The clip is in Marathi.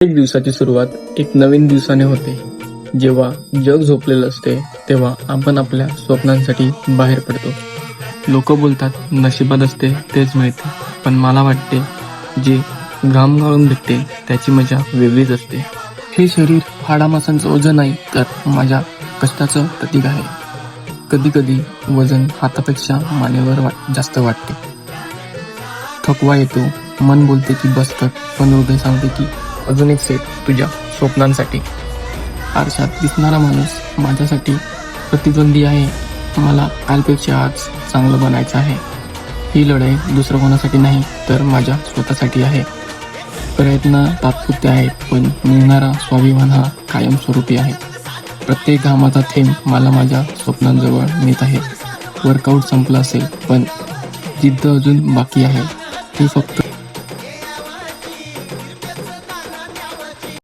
एक दिवसाची सुरुवात एक नवीन दिवसाने होते. जेव्हा जग झोपलेलं असते तेव्हा आपण आपल्या स्वप्नांसाठी बाहेर पडतो. लोक बोलतात नशिबात असते तेच मिळते, पण मला वाटते जे घाम गाळून भेटते त्याची मजा वेगळीच असते. हे शरीर हाडामासांचं ओझं नाही तर माझ्या कष्टाचं प्रतीक आहे. कधी कधी वजन हातापेक्षा मानेवर जास्त वाटते. थकवा येतो, मन बोलते की बस कर, पण हृदय सांगते की अजून एक सेट तुझ्या स्वप्नांसाठी. आरशात दिसणारा माणूस माझ्यासाठी प्रतिद्वंदी आहे. मला कालपेक्षा आज चांगलं बनायचं आहे. ही लढाई दुसरं कोणासाठी नाही तर माझ्या स्वतःसाठी आहे. प्रयत्न तात्पुरते आहेत, पण मिळणारा स्वाभिमान हा कायमस्वरूपी आहे. प्रत्येक घामाचा थेंब मला माझ्या स्वप्नांजवळ नेत आहे. वर्कआउट संपलं असेल, पण जिद्द अजून बाकी आहे. ती फक्त